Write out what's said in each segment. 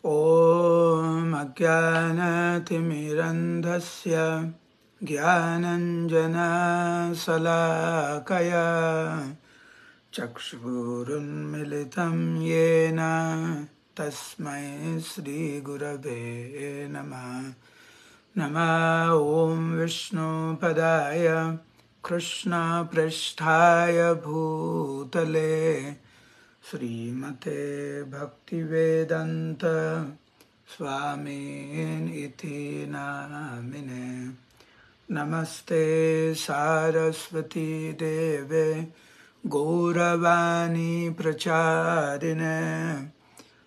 ॐ अज्ञानतिमिरन्धस्य ज्ञानञ्जनशलाकया चक्षुरुन्मिलितं येन तस्मै श्रीगुरवे नमः। नमः ॐ विष्णुपदाय कृष्णपृष्ठाय भूतले श्रीमते भक्तिवेदान्त स्वामिनिति नामिने। नमस्ते सारस्वती देवे गौरवाणी प्रचारिणे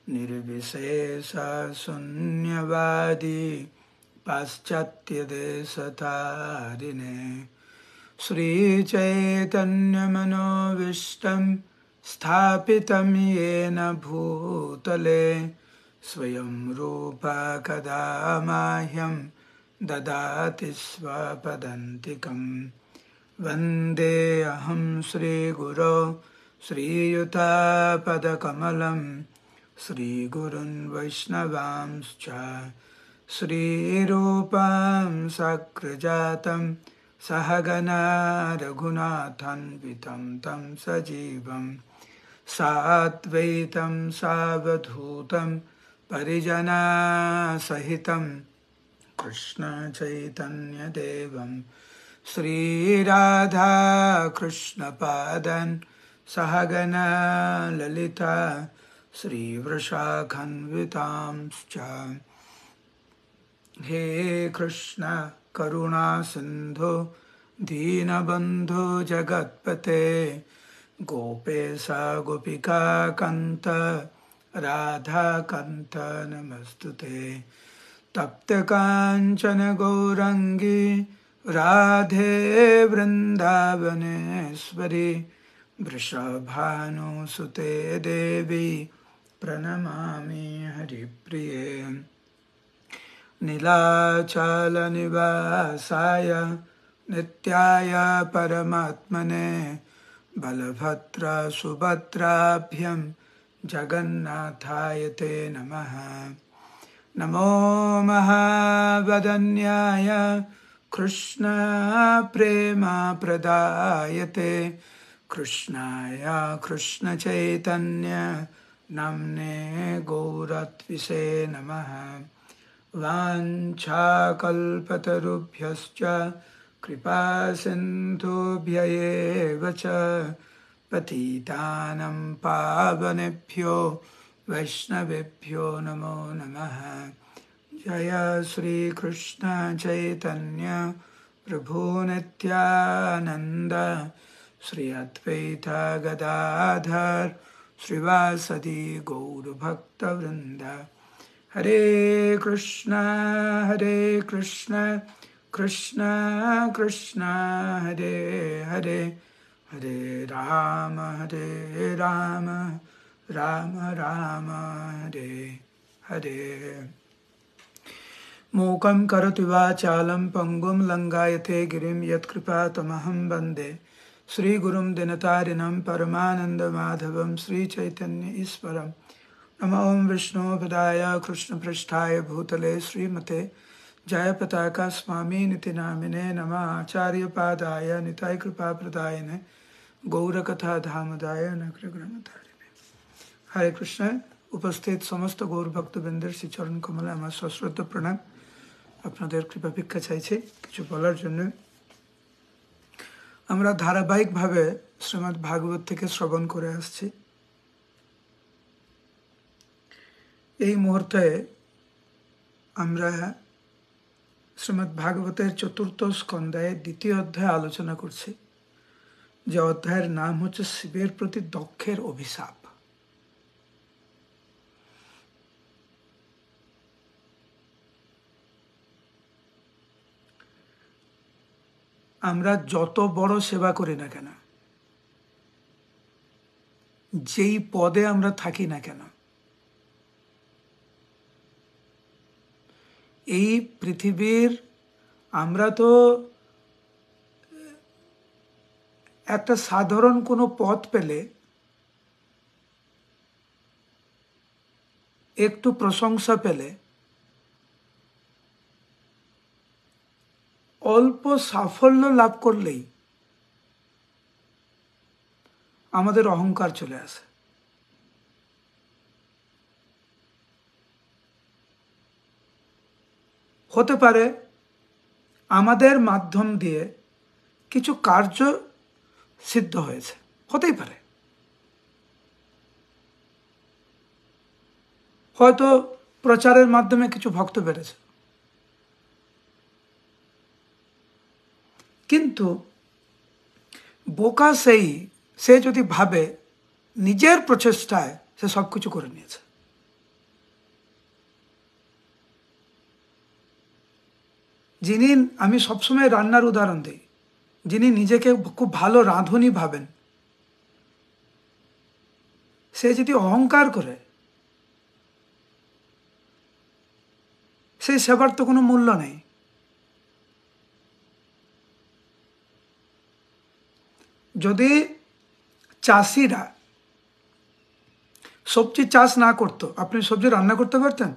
निर्विशेष शून्यवादी पाश्चात्यदेशतारिणे। श्रीचैतन्यमनोभीष्टं स्थापितं येन भूतले स्वयं रूपा कदा मह्यं ददाति स्वपदान्तिकं। वन्देऽहं श्रीगुरो श्रीयुतापदकमलं श्रीगुरुन् वैष्णवांश्च श्रीरूपं सकृजातं सहगना रघुनाथान्वितं तं सजीवं साद्वैतं सावधूतं परिजनसहितं कृष्ण चैतन्यदेवं श्रीराधा कृष्णपादान् सहगना ललिता श्रीवृषाखन्वितांश्च। हे कृष्ण करुणा सिंधु दीनबंधु जगत्पते गोपेश गोपिका कांत राधा कांत नमस्तुते। तप्त कांचन गौरंगी राधे वृंदावनेश्वरी वृषभानुसुते देवी प्रणमामि हरिप्रिये। नीलाचलनिवासाय नित्याय परमात्मने बलभद्र सुभद्राभ्यां जगन्नाथाय ते नमः। नमो महावदन्याय कृष्ण प्रेम प्रदायते कृष्णाय कृष्ण चैतन्य नाम्ने गौरत्विषे नमः। वाञ्छाकल्पतरुभ्यश्च कृपा सिन्धुभ्य एव च पतितानं पावनेभ्यो वैष्णवेभ्यो नमो नमः। जय श्री कृष्ण चैतन्य प्रभु नित्यानंद श्री अद्वैत गदाधर श्रीवासदि गौरभक्तवृंद। हरे कृष्ण कृष्ण कृष्ण हरे हरे, हरे राम राम राम हरे हरे। मूकं करोति वाचालं पंगुं लंघयते गिरिं यत्कृपातमहं वन्दे श्रीगुरुं दिनतारिणं परमानन्दमाधवं श्रीचैतन्य ईश्वरम्। नमो विष्णुपदाय कृष्णपृष्ठाय भूतले श्रीमते जयपताका स्वामिनिति नामिने। नमः आचार्यपादाय निताय कृपाप्रदायिने गौरकथाधामदाय नगरग्रामधारिणे। हरे कृष्ण। उपस्थित समस्त गौर भक्तबृंদের শ্রী চরণ কমলে আমার সশ্রদ্ধ প্রণাম। আপনাদের কৃপা ভিক্ষা চাইছি কিছু বলার জন্য। আমরা ধারাবাহিকভাবে শ্রীমদ্ ভাগবত থেকে শ্রবণ করে আসছি। এই মুহূর্তে আমরা শ্রীমদ্ ভাগবতের চতুর্থ স্কন্ধায় দ্বিতীয় অধ্যায় আলোচনা করছি, যে অধ্যায়ের নাম হচ্ছে শিবের প্রতি দক্ষের অভিশাপ। আমরা যত বড় সেবা করি না কেন, যেই পদে আমরা থাকি না কেন, এই পৃথিবীর আমরা তো একটা সাধারণ কোনো পদ পেলে একটু প্রশংসা পেলে, অল্প সাফল্য লাভ করলেই আমাদের অহংকার চলে আসে। হতে পারে আমাদের মাধ্যম দিয়ে কিছু কার্য সিদ্ধ হয়েছে, হতেই পারে। হয়তো প্রচারের মাধ্যমে কিছু ভক্ত বেড়েছে, কিন্তু বোকা সে যদি ভাবে নিজের প্রচেষ্টায় সে সবকিছু করে নিয়েছে। যিনি, আমি সবসময় রান্নার উদাহরণ দিই, যিনি নিজেকে খুব ভালো রাঁধুনি ভাবেন, সে যদি অহংকার করে, সেই সেবার তো কোনো মূল্য নেই। যদি চাষিরা সবজি চাষ না করতো, আপনি সবজি রান্না করতে পারতেন?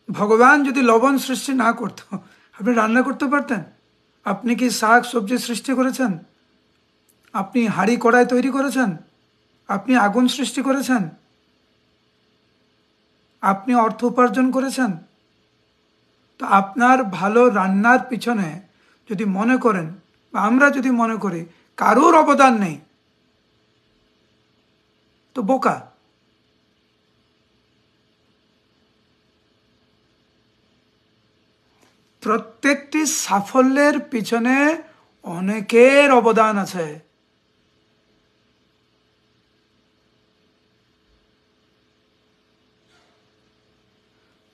ভগবান যদি লবণ সৃষ্টি না করতো, আপনি রান্না করতে পারতেন? আপনি কি শাক সবজি সৃষ্টি করেছেন? আপনি হাঁড়ি কড়াই তৈরি করেছেন? আপনি আগুন সৃষ্টি করেছেন? আপনি অর্থ উপার্জন করেছেন? তো আপনার ভালো রান্নার পিছনে যদি মনে করেন, বা আমরা যদি মনে করি কারোর অবদান নেই, তো বোকা। প্রত্যেকটি সাফল্যের পিছনে অনেকের অবদান আছে।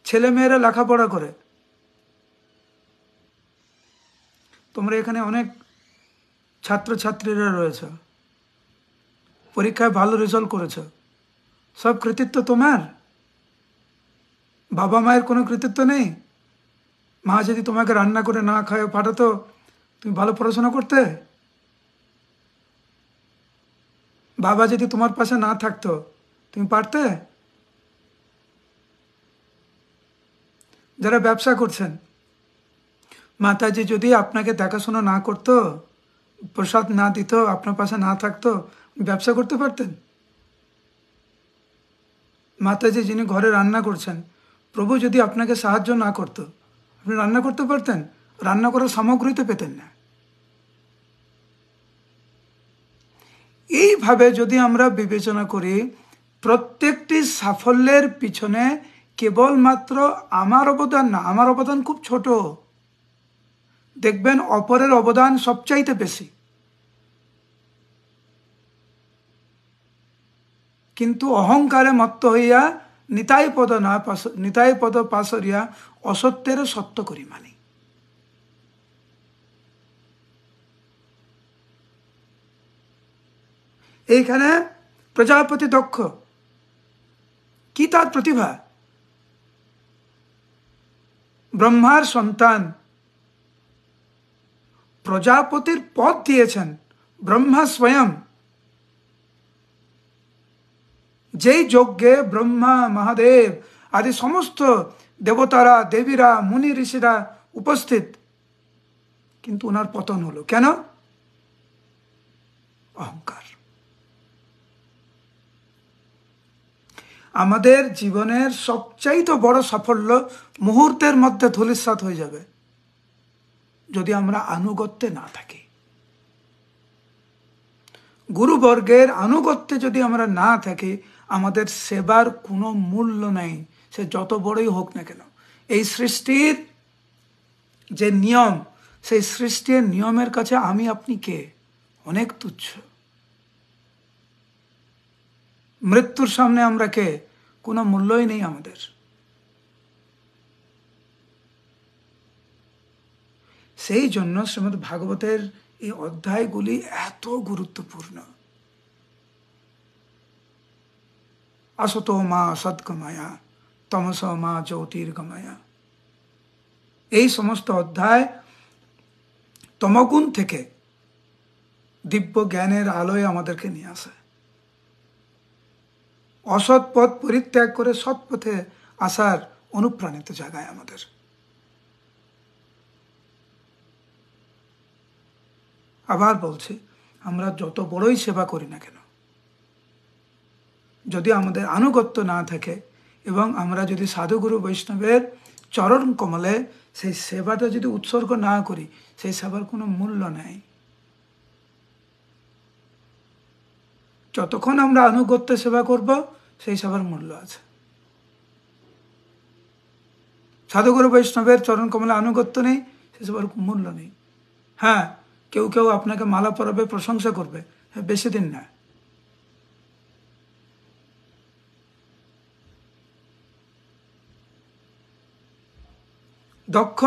ছেলেমেয়েরা লেখাপড়া করে, তোমরা এখানে অনেক ছাত্রছাত্রীরা রয়েছে, পরীক্ষায় ভালো রেজাল্ট করেছো, সব কৃতিত্ব তোমার? বাবা মায়ের কোনো কৃতিত্ব নেই? মা যদি তোমাকে রান্না করে না খায় পাঠাতো, তুমি ভালো পড়াশোনা করতে? বাবা যদি তোমার পাশে না থাকতো, তুমি পারতে? যারা ব্যবসা করছেন, মাতাজি যদি আপনাকে দেখাশোনা না করতো, প্রসাদ না দিত, আপনার পাশে না থাকতো, ব্যবসা করতে পারতেন? মাতাজি যিনি ঘরে রান্না করছেন, প্রভু যদি আপনাকে সাহায্য না করতো, আপনি রান্না করতে পারতেন? রান্না করার সামগ্রী তো পেতেন না। এইভাবে যদি আমরা বিবেচনা করি, প্রত্যেকটি সাফল্যের পিছনে কেবলমাত্র আমার অবদান না, আমার অবদান খুব ছোট, দেখবেন অপরের অবদান সবচাইতে বেশি। কিন্তু অহংকারে মত্ত হইয়া নিতাই পদ পাশরিয়া অসত্যের সত্য করি মানি। এইখানে প্রজাপতি দক্ষ, কি তার প্রতিভা? ব্রহ্মার সন্তান, প্রজাপতির পদ দিয়েছেন ব্রহ্মা স্বয়ং। যেই যজ্ঞে ব্রহ্মা, মহাদেব আদি সমস্ত দেবতারা, দেবীরা, মুনি ঋষিরা উপস্থিত, কিন্তু ওনার পতন হলো কেন? অহংকার। আমাদের জীবনের সবচাইতে বড় সাফল্য মুহূর্তের মধ্যে ধূলিসাৎ হয়ে যাবে যদি আমরা আনুগত্যে না থাকি। গুরুবর্গের আনুগত্যে যদি আমরা না থাকি, আমাদের সেবার কোনো মূল্য নেই, সে যত বড়ই হোক না কেন। এই সৃষ্টির যে নিয়ম, সেই সৃষ্টির নিয়মের কাছে আমি আপনি কে? অনেক তুচ্ছ। মৃত্যুর সামনে আমরা কে? কোনো মূল্যই নেই আমাদের। সেই জন্য শ্রীমদ্ ভাগবতের এই অধ্যায়গুলি এত গুরুত্বপূর্ণ। আসতো মা সৎগময়া, তমস মা জ্যোতির্গময়া। এই সমস্ত অধ্যায় তমগুণ থেকে দিব্য জ্ঞানের আলোয় আমাদেরকে নিয়ে আসে। অসৎ পথ পরিত্যাগ করে সৎ পথে আসার অনুপ্রাণিত জায়গায় আমাদের। আবার বলছি, আমরা যত বড়ই সেবা করি না কেন, যদি আমাদের আনুগত্য না থাকে এবং আমরা যদি সাধুগুরু বৈষ্ণবের চরণ কমলে সেই সেবাটা যদি উৎসর্গ না করি, সেই সেবার কোনো মূল্য নেই। যতক্ষণ আমরা আনুগত্য সেবা করব, সেই সেবার মূল্য আছে। সাধুগুরু বৈষ্ণবের চরণ কমলে আনুগত্য নেই, সেই সেবার মূল্য নেই। হ্যাঁ, কেউ কেউ আপনাকে মালা পরাবে, প্রশংসা করবে, হ্যাঁ, বেশি দিন না। দক্ষ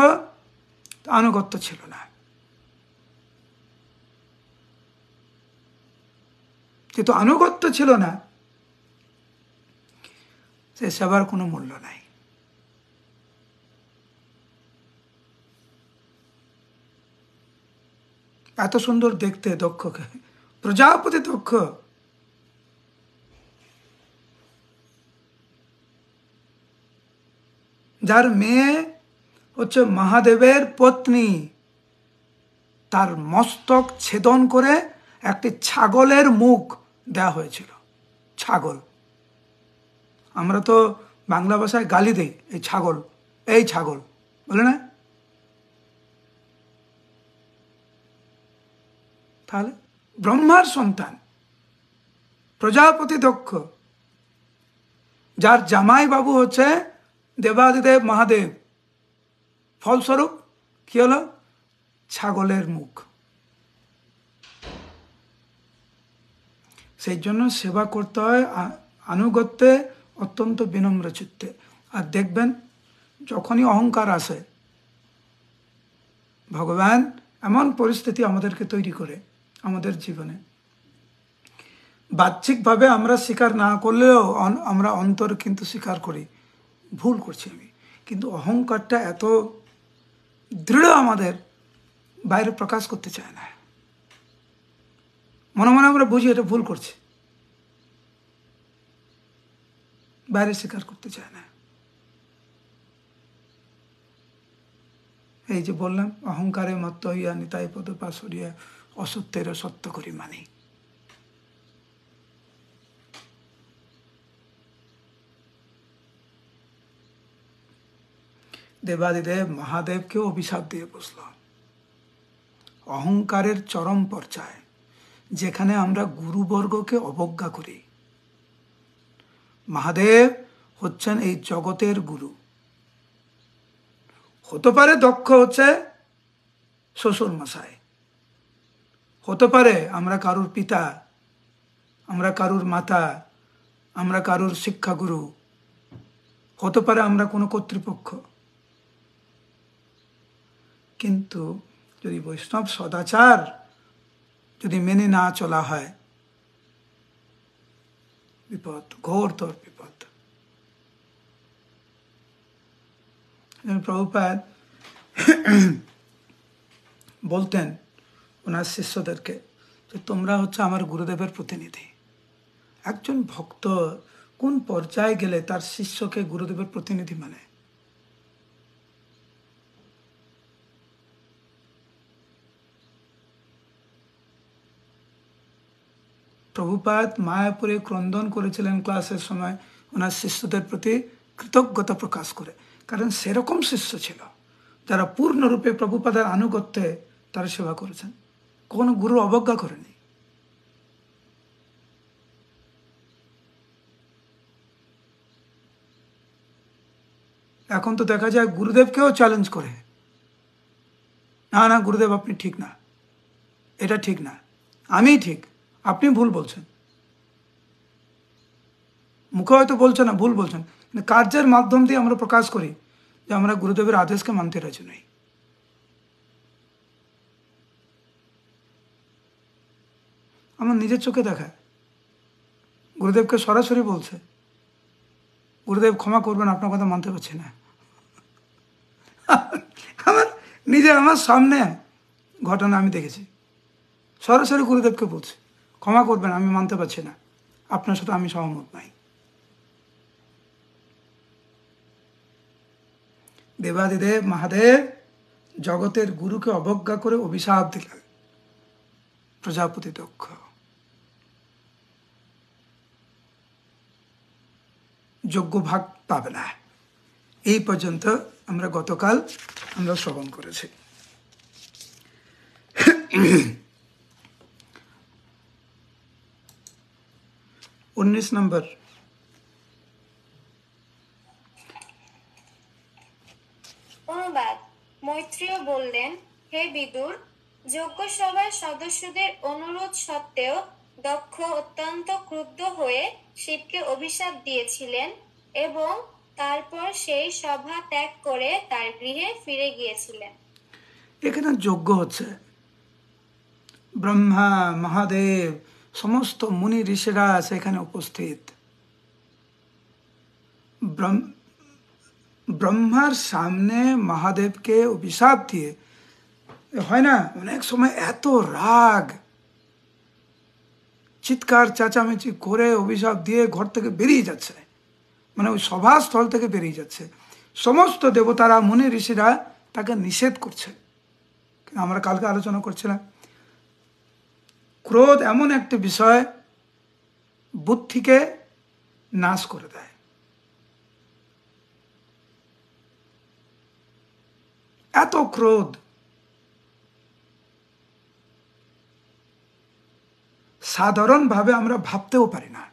আনুগত্য ছিল না, যেহেতু আনুগত্য ছিল না, সে সেবার কোনো মূল্য নাই। এত সুন্দর দেখতে দক্ষকে, প্রজাপতি দক্ষ, যার মেয়ে হচ্ছে মহাদেবের পত্নী, তার মস্তক ছেদন করে একটি ছাগলের মুখ দেওয়া হয়েছিল। ছাগল, আমরা তো বাংলা ভাষায় গালি দেই, এই ছাগল, এই ছাগল বলে না? তাহলে ব্রহ্মার সন্তান প্রজাপতি দক্ষ, যার জামাই বাবু হচ্ছে দেবাদিদেব মহাদেব, ফলস্বরূপ কি হলো? ছাগলের মুখ। সেই জন্য সেবা করতে হয় আনুগত্যে, অত্যন্ত বিনম্র চিত্তে। আর দেখবেন, যখনই অহংকার আসে, ভগবান এমন পরিস্থিতি আমাদেরকে তৈরি করে আমাদের জীবনে, বাহ্যিকভাবে আমরা স্বীকার না করলেও আমরা অন্তর কিন্তু স্বীকার করি, ভুল করছি আমি, কিন্তু অহংকারটা এত দৃঢ় আমাদের বাইরে প্রকাশ করতে চায় না। মনে মনে আমরা বুঝি এটা ভুল করছি, বাইরে স্বীকার করতে চায় না। এই যে বললাম, অহংকারে মত্ত হইয়া নিতাই পদ পাশরিয়া অসত্যের সত্য করি মানি। দেবাদিদেব মহাদেবকেও অভিশাপ দিয়ে বসল। অহংকারের চরম পর্যায়ে, যেখানে আমরা গুরুবর্গকে অবজ্ঞা করি। মহাদেব হচ্ছেন এই জগতের গুরু। হতে পারে দক্ষ হচ্ছে শ্বশুর মশাই, হতে পারে আমরা কারুর পিতা, আমরা কারুর মাতা, আমরা কারুর শিক্ষাগুরু, হতে পারে আমরা কোনো কর্তৃপক্ষ। কিন্তু যদি বৈষ্ণব সদাচার যদি মেনে না চলা হয়, বিপদ, ঘোরতর বিপদ। প্রভুপাদ বলতেন ওনার শিষ্যদেরকে যে তোমরা হচ্ছে আমার গুরুদেবের প্রতিনিধি। একজন ভক্ত কোন পর্যায়ে গেলে তার শিষ্যকে গুরুদেবের প্রতিনিধি মানে? প্রভুপাদ মায়াপুরে ক্রন্দন করেছিলেন ক্লাসের সময় ওনার শিষ্যদের প্রতি কৃতজ্ঞতা প্রকাশ করে, কারণ সেরকম শিষ্য ছিল যারা পূর্ণরূপে প্রভুপাদের আনুগত্যে তারা সেবা করেছেন, কোনো গুরু অবজ্ঞা করেনি। এখন তো দেখা যায় গুরুদেবকেও চ্যালেঞ্জ করে, না না গুরুদেব আপনি ঠিক না, এটা ঠিক না, আমি ঠিক, আপনি ভুল বলছেন। মুখে হয়তো বলছে না, ভুল বলছেন, কিন্তু কার্যের মাধ্যম দিয়ে আমরা প্রকাশ করি যে আমরা গুরুদেবের আদেশকে মানতে রাজি নই। আমার নিজের চোখে দেখা, গুরুদেবকে সরাসরি বলছে, গুরুদেব ক্ষমা করবেন, আপনার কথা মানতে পারছি না। আমার আমার সামনে ঘটনা আমি দেখেছি, সরাসরি গুরুদেবকে বলছে ক্ষমা করবেন, আমি মানতে পারছি না, আপনার সাথে আমি সহমত নাই। দেবাদিদেব মহাদেব জগতের গুরুকে অবজ্ঞা করে অভিশাপ দিলেন, প্রজাপতি দক্ষ যোগ্য ভাগ পাবে না। এই পর্যন্ত আমরা গতকাল আমরা শ্রবণ করেছি। 19 নম্বর। অনুবাদ। মৈত্রেয় বললেন, হে বিদুর, যজ্ঞ সভার সদস্যদের অনুরোধ সত্ত্বেও দক্ষ অত্যন্ত ক্রুদ্ধ হয়ে শিবকে অভিশাপ দিয়েছিলেন এবং তারপর সেই সভা ত্যাগ করে তার গৃহে ফিরে গিয়েছিলেন। এখানে যজ্ঞ হচ্ছে, ব্রহ্মা মহাদেব সমস্ত মুনি ঋষিরা সেখানে উপস্থিত। ব্রহ্মার সামনে মহাদেবকে অভিশাপ দিয়ে হয় না, অনেক সময় এত রাগ, চিৎকার চেঁচামেচি করে অভিশাপ দিয়ে ঘর থেকে বেরিয়ে যাচ্ছে, মানে ওই সভাস্থল থেকে বেরিয়ে যাচ্ছে। সমস্ত দেবতারা মুনি ঋষিরা তাকে নিষেধ করছে। আমরা কালকে আলোচনা করছিলাম, ক্রোধ এমন একটি বিষয় বুদ্ধিকে নাশ করে দেয়। এত ক্রোধ সাধারণভাবে আমরা ভাবতেও পারি না।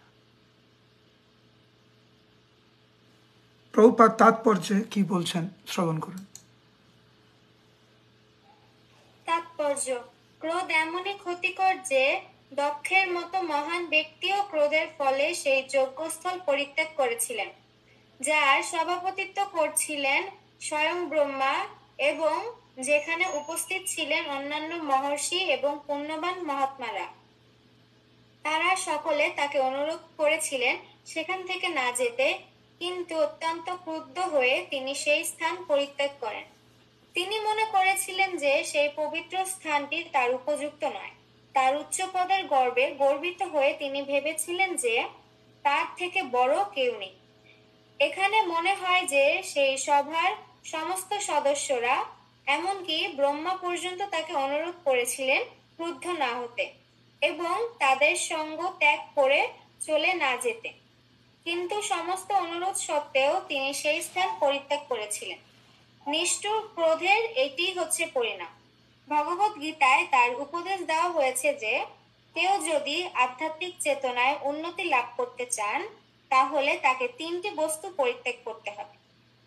প্রভুপাদ তাৎপর্যে কি বলছেন শ্রবণ করুন। তাৎপর্য: ক্রোধ এমনই ক্ষতিকর যে দক্ষের মতো মহান ব্যক্তিও ক্রোধের ফলে সেই যজ্ঞস্থল পরিত্যাগ করেছিলেন, যার সভাপতিত্ব করছিলেন স্বয়ং ব্রহ্মা, এবং যেখানে উপস্থিত ছিলেন অন্যান্য মহর্ষি এবং পুণ্যবান মহাত্মারা। তারা সকলে তাকে অনুরোধ করেছিলেন সেখান থেকে না যেতে, কিন্তু অত্যন্ত ক্রুদ্ধ হয়ে তিনি সেই স্থান পরিত্যাগ করেন। তিনি মনে করেছিলেন যে সেই পবিত্র স্থানটি তার উপযুক্ত নয়। তার উচ্চ পদের গর্বে গর্বিত হয়ে তিনি ভেবেছিলেন যে তার থেকে বড় কেউ নেই। এখানে মনে হয় যে সেই সভার সমস্ত সদস্যরা, এমনকি ব্রহ্মা পর্যন্ত তাকে অনুরোধ করেছিলেন ক্রুদ্ধ না হতে এবং তাদের সঙ্গ ত্যাগ করে চলে না যেতে, কিন্তু সমস্ত অনুরোধ সত্ত্বেও তিনি সেই স্থান পরিত্যাগ করেছিলেন। নিষ্ঠুর ক্রোধের এটি হচ্ছে পরিণাম। ভগবত গীতায় তার উপদেশ দেওয়া হয়েছে যে কেউ যদি আধ্যাত্মিক চেতনায় উন্নতি লাভ করতে চান, তাহলে তাকে 3টি বস্তু পরিত্যাগ করতে হবে: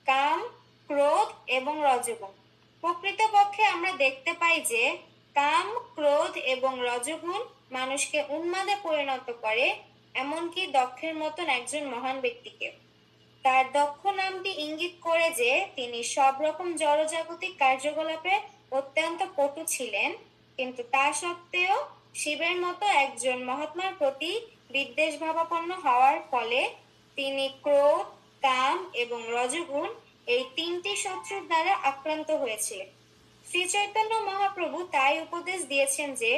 কাম, ক্রোধ এবং রজোগুণ। প্রকৃতপক্ষে আমরা দেখতে পাই যে কাম, ক্রোধ এবং রজোগুণ মানুষকে উন্মাদে পরিণত করে, এমনকি দক্ষের মতন একজন মহান ব্যক্তিকে। তার দক্ষ নামটি ইঙ্গিত করে যে তিনি সব রকম জড়জাগতিক কার্যকলাপে অত্যন্ত পটু ছিলেন, কিন্তু তা সত্ত্বেও শিবের মতো একজন মহাত্মার প্রতি বিদ্বেষ ভাবাপন্ন হওয়ার ফলে তিনি ক্রোধ, কাম এবং রজোগুণ, এই 3টি শত্রুর দ্বারা আক্রান্ত হয়েছিলেন। শ্রী চৈতন্য মহাপ্রভু তাই উপদেশ দিয়েছেন যে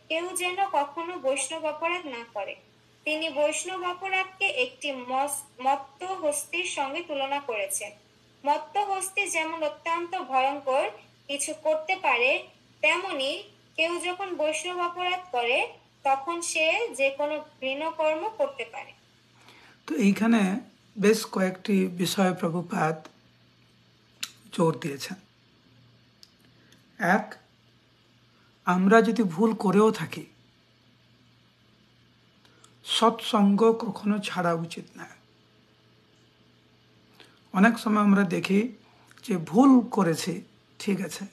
কেউ যেন কখনো বৈষ্ণব অপরাধ না করে। তিনি বৈষ্ণব অপরাধকে একটি মত্ত হস্তির সঙ্গে তুলনা করেছেন। মত্ত হস্তি যেমন অত্যন্ত ভয়ঙ্কর কিছু করতে পারে, তেমনি কেউ যখন বৈষ্ণব অপরাধ করে তখন সে যে কোনো ঘৃণ্যকর্ম করতে পারে। তো এইখানে বেশ কয়েকটি বিষয়ে প্রভুপাদ জোর দিয়েছেন। এক, আমরা যদি ভুল করেও থাকি, সৎসঙ্গ কখনো ছাড়া উচিত না। অনেক সময় আমরা দেখি যে ভুল করেছি, ঠিক আছে,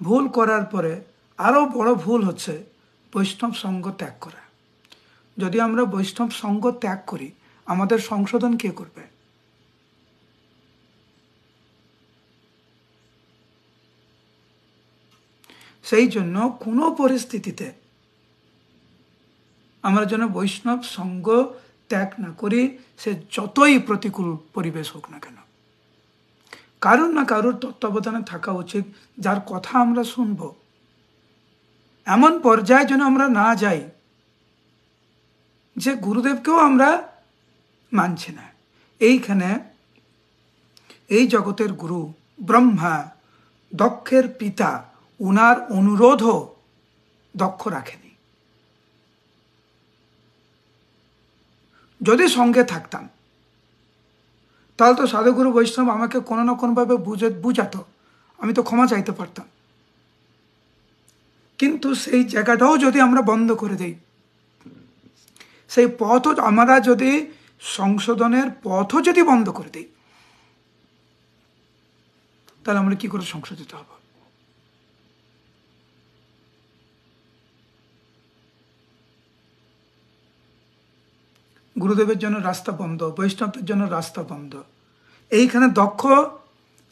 ভুল করার পরে আরো বড় ভুল হচ্ছে বৈষ্ণব সঙ্গ ত্যাগ করা। যদি আমরা বৈষ্ণব সঙ্গ ত্যাগ করি, আমাদের সংশোধন কে করবে? সেই জন্য কোনো পরিস্থিতিতে আমরা যেন বৈষ্ণব সঙ্গ ত্যাগ না করি, সে যতই প্রতিকূল পরিবেশ হোক না কেন। কারুর না কারুর তত্ত্বাবধানে থাকা উচিত, যার কথা আমরা শুনব। এমন পর্যায়ে যেন আমরা না যাই যে গুরুদেবকেও আমরা মানছি না। এইখানে এই জগতের গুরু ব্রহ্মা, দক্ষের পিতা, উনার অনুরোধও দক্ষ রাখেনি। যদি সঙ্গে থাকতাম তাহলে তো সাধুগুরু বৈষ্ণব আমাকে কোনো না কোনোভাবে বুঝাতো, আমি তো ক্ষমা চাইতে পারতাম। কিন্তু সেই জায়গাটাও যদি আমরা বন্ধ করে দিই, সেই পথও আমরা যদি সংশোধনের পথও যদি বন্ধ করে দিই, তাহলে আমরা কি করে সংশোধিত হব? গুরুদেবের জন্য রাস্তা বন্ধ, বৈষ্ণবদের জন্য রাস্তা বন্ধ। এইখানে দক্ষ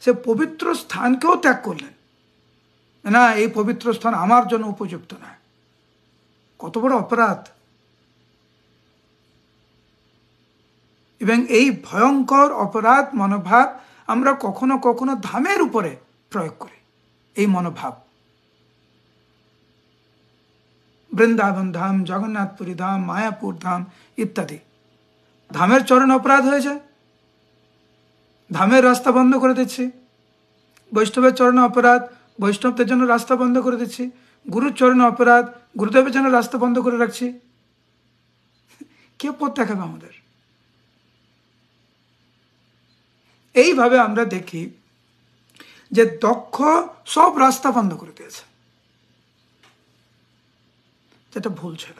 সে পবিত্র স্থানকেও ত্যাগ করলেন, না এই পবিত্র স্থান আমার জন্য উপযুক্ত না। কত বড় অপরাধ! এবং এই ভয়ঙ্কর অপরাধ মনোভাব আমরা কখনো কখনো ধামের উপরে প্রয়োগ করি। এই মনোভাব বৃন্দাবন ধাম, জগন্নাথপুরী ধাম, মায়াপুর ধাম ইত্যাদি ধামের চরণ অপরাধ হয়ে যায়, ধামের রাস্তা বন্ধ করে দিচ্ছি। বৈষ্ণবের চরণে অপরাধ, বৈষ্ণবদের জন্য রাস্তা বন্ধ করে দিচ্ছি। গুরুর চরণে অপরাধ, গুরুদেবের জন্য রাস্তা বন্ধ করে রাখছি। কে পথ দেখাবে আমাদের? এইভাবে আমরা দেখি যে দক্ষ সব রাস্তা বন্ধ করে দিয়েছে, যেটা ভুল ছিল।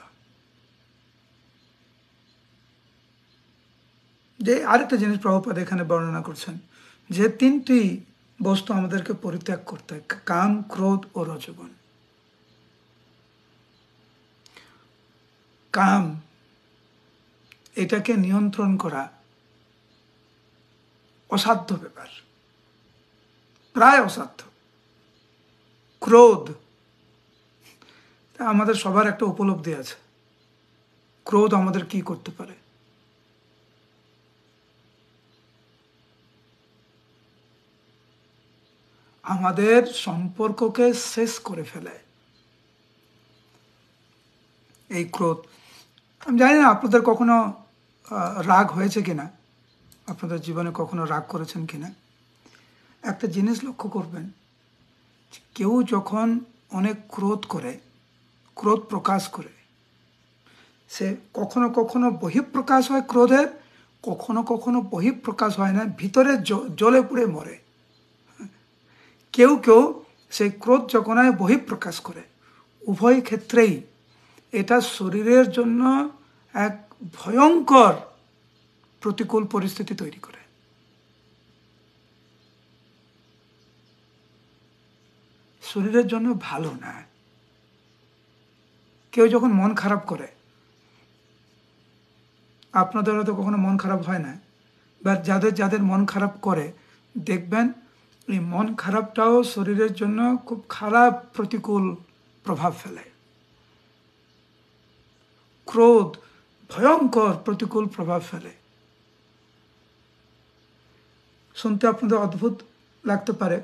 যে আরেকটা জিনিস প্রভুপাদ এখানে বর্ণনা করছেন, যে তিনটি বস্তু আমাদেরকে পরিত্যাগ করতে হয়, কাম, ক্রোধ ও রজোগুণ। কাম, এটাকে নিয়ন্ত্রণ করা অসাধ্য ব্যাপার, প্রায় অসাধ্য। ক্রোধ, আমাদের সবার একটা উপলব্ধি আছে, ক্রোধ আমাদের কি করতে পারে। আমাদের সম্পর্ককে শেষ করে ফেলে এই ক্রোধ। আমি জানি না আপনাদের কখনো রাগ হয়েছে কিনা, আপনাদের জীবনে কখনো রাগ করেছেন কিনা। একটা জিনিস লক্ষ্য করবেন, কেউ যখন অনেক ক্রোধ করে, ক্রোধ প্রকাশ করে, সে কখনো কখনো বহিঃপ্রকাশ হয় ক্রোধের, কখনো কখনো বহিঃপ্রকাশ হয় না, ভিতরে জ্বলে পুড়ে মরে। কেউ কেউ সেই ক্রোধ যখন হয় বহিঃপ্রকাশ করে। উভয় ক্ষেত্রেই এটা শরীরের জন্য এক ভয়ঙ্কর প্রতিকূল পরিস্থিতি তৈরি করে। শরীরের জন্য ভালো না। কেউ যখন মন খারাপ করে, আপনাদের হয়তো কখনো মন খারাপ হয় না, বা যাদের যাদের মন খারাপ করে দেখবেন এই মন খারাপটাও শরীরের জন্য খুব খারাপ প্রতিকূল প্রভাব ফেলে। ক্রোধ ভয়ঙ্কর প্রতিকূল প্রভাব ফেলে। শুনতে আপনাদের অদ্ভুত লাগতে পারে,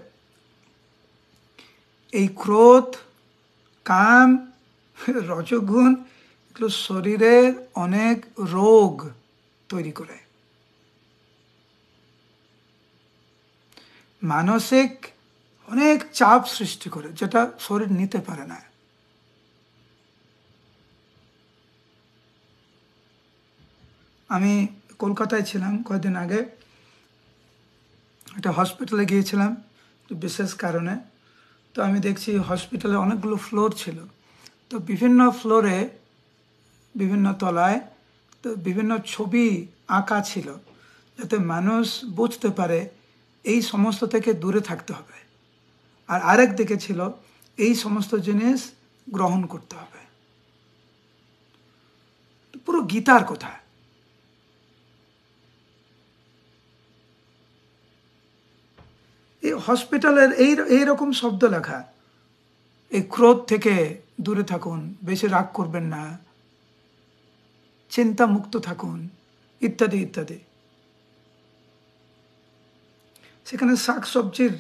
এই ক্রোধ, কাম, রজোগুণ এগুলো শরীরের অনেক রোগ তৈরি করে, মানসিক অনেক চাপ সৃষ্টি করে, যেটা শরীর নিতে পারে না। আমি কলকাতায় ছিলাম কয়েকদিন আগে, একটা হসপিটালে গিয়েছিলাম বিশেষ কারণে। তো আমি দেখছি হসপিটালে অনেকগুলো ফ্লোর ছিল, তো বিভিন্ন ফ্লোরে বিভিন্ন তলায় তো বিভিন্ন ছবি আঁকা ছিল, যাতে মানুষ বুঝতে পারে এই সমস্ত থেকে দূরে থাকতে হবে। আর আরেক দিকে ছিল এই সমস্ত জিনিস গ্রহণ করতে হবে। পুরো গীতার কথা। এই হসপিটালের এইরকম শব্দ লেখা, এই ক্রোধ থেকে দূরে থাকুন, বেশি রাগ করবেন না, চিন্তা মুক্ত থাকুন, ইত্যাদি ইত্যাদি। সেখানে শাকসবজির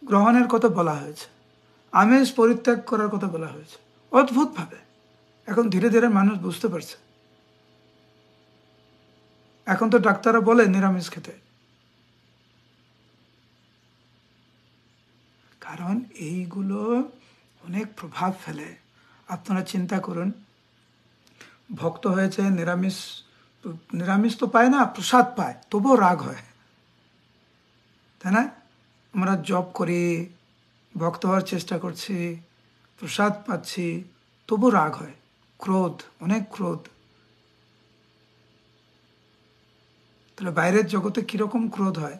গ্রহণের কথা বলা হয়েছে, আমিষ পরিত্যাগ করার কথা বলা হয়েছে, অদ্ভুতভাবে। এখন ধীরে ধীরে মানুষ বুঝতে পারছে। এখন তো ডাক্তাররা বলে নিরামিষ খেতে। এইগুলো অনেক প্রভাব ফেলে। আপনারা চিন্তা করুন, ভক্ত হয়েছে, নিরামিষ নিরামিষ তো পায় না, প্রসাদ পায়, তবুও রাগ হয়, তাই না? আমরা জব করি, ভক্ত হওয়ার চেষ্টা করছি, প্রসাদ পাচ্ছি, তবু রাগ হয়, ক্রোধ, অনেক ক্রোধ। তাহলে বাইরের জগতে কিরকম ক্রোধ হয়?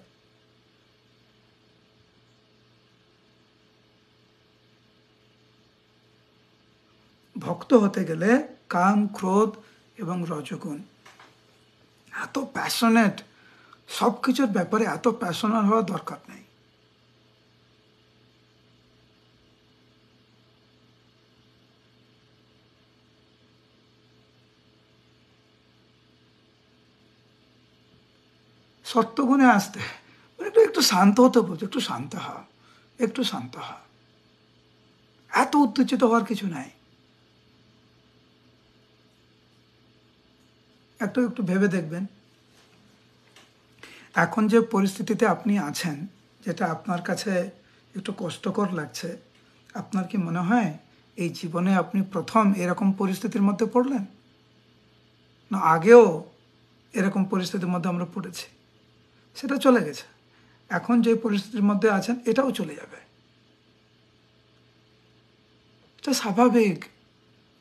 ভক্ত হতে গেলে কাম, ক্রোধ এবং রজগুণ, এত প্যাশনেট, সব কিছুর ব্যাপারে এত প্যাশনেট হওয়া দরকার নেই। সত্যগুণে আসতে একটু একটু শান্ত হতে বলছে, একটু শান্ত হ, একটু শান্ত হ, এত উত্তেজিত হওয়ার কিছু নাই। একটু একটু ভেবে দেখবেন, এখন যে পরিস্থিতিতে আপনি আছেন, যেটা আপনার কাছে একটু কষ্টকর লাগছে, আপনার কি মনে হয় এই জীবনে আপনি প্রথম এরকম পরিস্থিতির মধ্যে পড়লেন? না আগেও এরকম পরিস্থিতির মধ্যে আমরা পড়েছি? সেটা চলে গেছে। এখন যে পরিস্থিতির মধ্যে আছেন এটাও চলে যাবে, এটা স্বাভাবিক।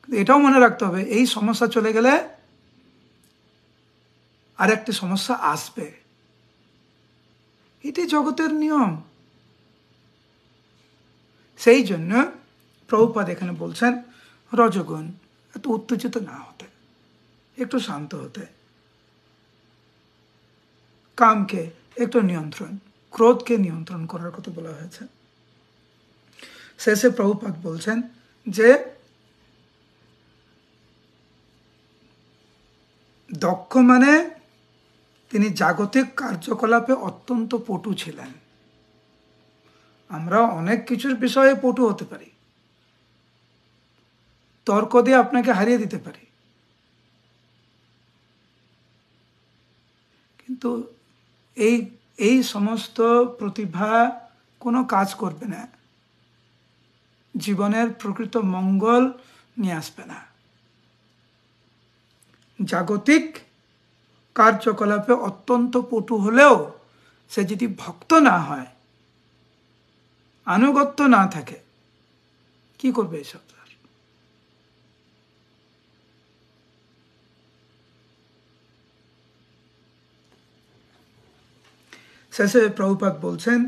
কিন্তু এটাও মনে রাখতে হবে, এই সমস্যা চলে গেলে আর একটি সমস্যা আসবে, এটি জগতের নিয়ম। সেই জন্য প্রভুপাদ এখানে বলছেন রজগুণ, এত উত্তেজিত না হতে, একটু শান্ত হতে, কামকে একটু নিয়ন্ত্রণ, ক্রোধকে নিয়ন্ত্রণ করার কথা বলা হয়েছে। শেষে প্রভুপাদ বলছেন যে দক্ষ মানে তিনি জাগতিক কার্যকলাপে অত্যন্ত পটু ছিলেন। আমরা অনেক কিছুর বিষয়ে পটু হতে পারি, তর্ক দিয়ে আপনাকে হারিয়ে দিতে পারি, কিন্তু এই এই সমস্ত প্রতিভা কোনো কাজ করবে না, জীবনের প্রকৃত মঙ্গল নিয়ে আসবে না। জাগতিক কার্যকলাপে অত্যন্ত পটু হলেও সে যদি ভক্ত না হয়, আনুগত্য না থাকে, কি করবে এসব? শেষে প্রভুপাদ বলছেন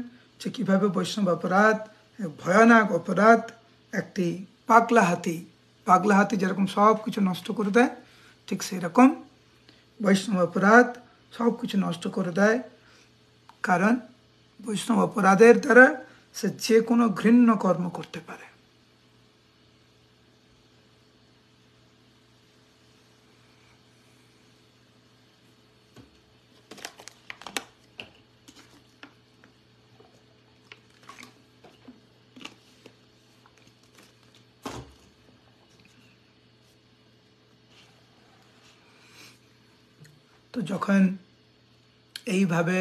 যে কিভাবে বৈষ্ণব অপরাধ ভয়ানক অপরাধ, একটি পাগলা হাতি যেরকম সব কিছু নষ্ট করে দেয়, ঠিক সেরকম বৈষ্ণব অপরাধ সব কিছু নষ্ট করে দেয়। কারণ বৈষ্ণব অপরাধের দ্বারা সে যে কোনো ঘৃণ্য কর্ম করতে পারে। তো যখন এইভাবে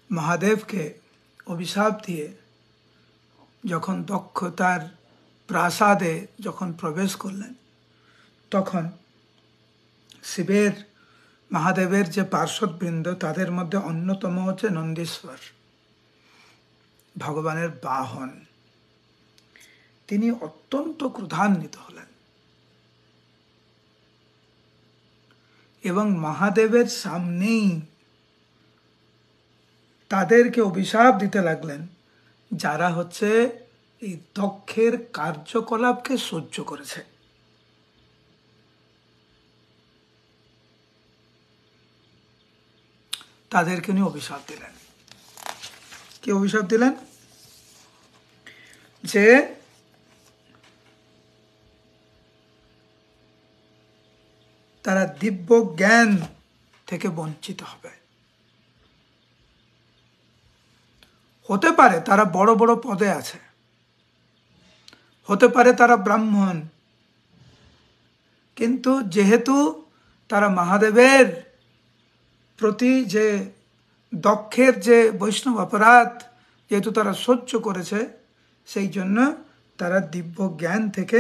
মহাদেবকে অভিশাপ দিয়ে যখন দক্ষতার প্রাসাদে যখন প্রবেশ করলেন, তখন শিবের মহাদেবের যে পার্শ্বদবৃন্দ, তাদের মধ্যে অন্যতম হচ্ছে নন্দীশ্বর, ভগবানের বাহন। তিনি অত্যন্ত ক্রোধান্বিত হলেন এবং মহাদেবের সামনেই তাদেরকে অভিশাপ দিতে লাগলেন, যারা হচ্ছে এই দক্ষের কার্যকলাপকে সহ্য করেছে। তাদেরকে উনি অভিশাপ দিলেন। কি অভিশাপ দিলেন? যে তারা দিব্য জ্ঞান থেকে বঞ্চিত হবে। হতে পারে তারা বড় বড় পদে আছে, হতে পারে তারা ব্রাহ্মণ, কিন্তু যেহেতু তারা মহাদেবের প্রতি যে দক্ষের যে বৈষ্ণব অপরাধ যেহেতু তারা সহ্য করেছে, সেই জন্য তারা দিব্য জ্ঞান থেকে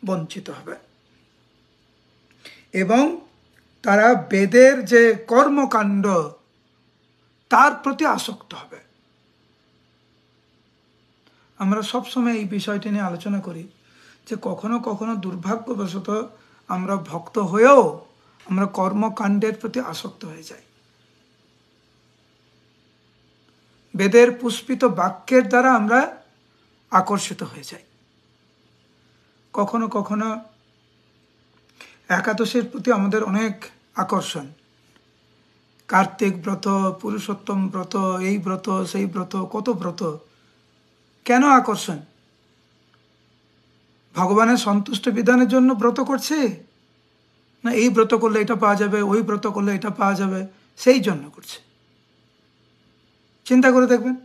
বঞ্চিত হবে এবং তারা বেদের যে কর্মকাণ্ড তার প্রতি আসক্ত হবে। আমরা সবসময় এই বিষয়টি নিয়ে আলোচনা করি যে কখনো কখনো দুর্ভাগ্যবশত আমরা ভক্ত হয়েও আমরা কর্মকাণ্ডের প্রতি আসক্ত হয়ে যাই। বেদের পুষ্পিত বাক্যের দ্বারা আমরা আকর্ষিত হয়ে যাই। কখনো কখনো একাদশীর প্রতি আমাদের অনেক আকর্ষণ, কার্তিক ব্রত, পুরুষোত্তম ব্রত, এই ব্রত সেই ব্রত, কত ব্রত। কেন আকর্ষণ? ভগবানের সন্তুষ্ট বিধানের জন্য ব্রত করছে না এই ব্রত করলে এটা পাওয়া যাবে, ওই ব্রত করলে এটা পাওয়া যাবে, সেই জন্য করছে? চিন্তা করে দেখবেন।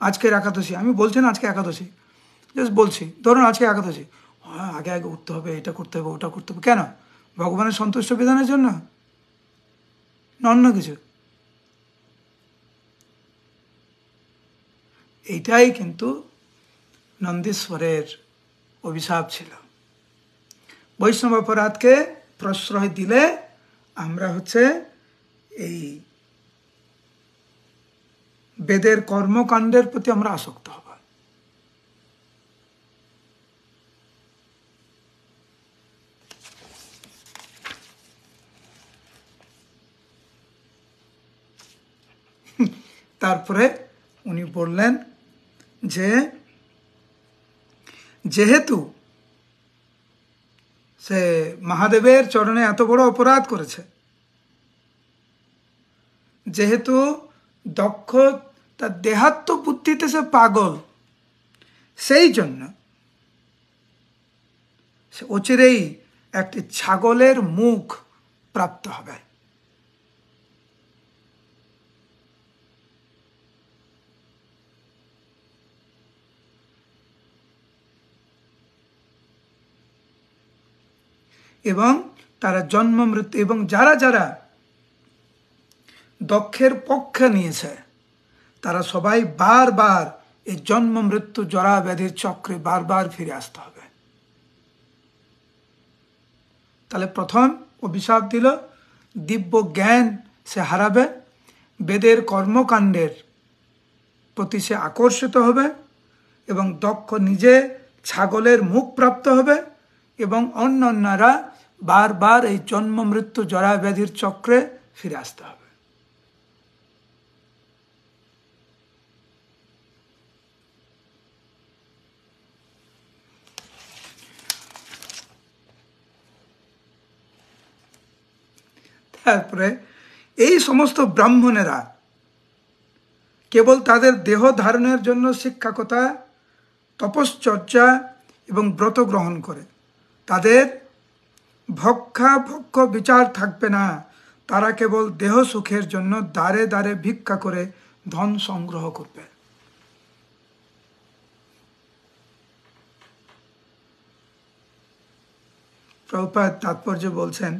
আজকের একাদশী, আমি বলছি না আজকে একাদশী, জাস্ট বলছি, ধরুন আজকে একাদশী, আগে আগে উঠতে হবে, এটা করতে হবে, ওটা করতে হবে। কেন? ভগবানের সন্তুষ্ট বিধানের জন্য না অন্য কিছু? এইটাই কিন্তু নন্দীশ্বরের অভিশাপ ছিল। বৈষ্ণব অপরাধকে প্রশ্রয় দিলে আমরা এই বেদের কর্মকাণ্ডের প্রতি আমরা আসক্ত হব। তারপরে উনি বললেন যে যেহেতু সে মহাদেবের চরণে এত বড় অপরাধ করেছে, যেহেতু দক্ষ তার দেহাত্ম বুদ্ধিতে সে পাগল, সেই জন্য সে অচিরেই একটি ছাগলের মুখ প্রাপ্ত হবে। এবং তারা জন্ম মৃত্যু, এবং যারা যারা দক্ষের পক্ষে নিয়েছে তারা সবাই বারবার এই জন্ম মৃত্যু জরা ব্যাধির চক্রে বারবার ফিরে আসতে হবে। তাহলে প্রথম অভিশাপ দিল দিব্য জ্ঞান সে হারাবে, বেদের কর্মকাণ্ডের প্রতি সে আকর্ষিত হবে এবং দক্ষ নিজে ছাগলের মুখ প্রাপ্ত হবে এবং অন্যান্যরা বারবার এই জন্ম মৃত্যু জরা ব্যাধির চক্রে ফিরে আসতে হবে। তারপরে এই সমস্ত ব্রাহ্মণেরা কেবল তাদের দেহ ধারণের জন্য শিক্ষকতা, তপশ্চর্যা এবং ব্রত গ্রহণ করে, তাদের ভক্ষ বিচার থাকবে না। তারা কেবল দেহ সুখের জন্য দ্বারে দ্বারে ভিক্ষা করে ধন সংগ্রহ করবে। প্রভুপাদ তাৎপর্য বলছেন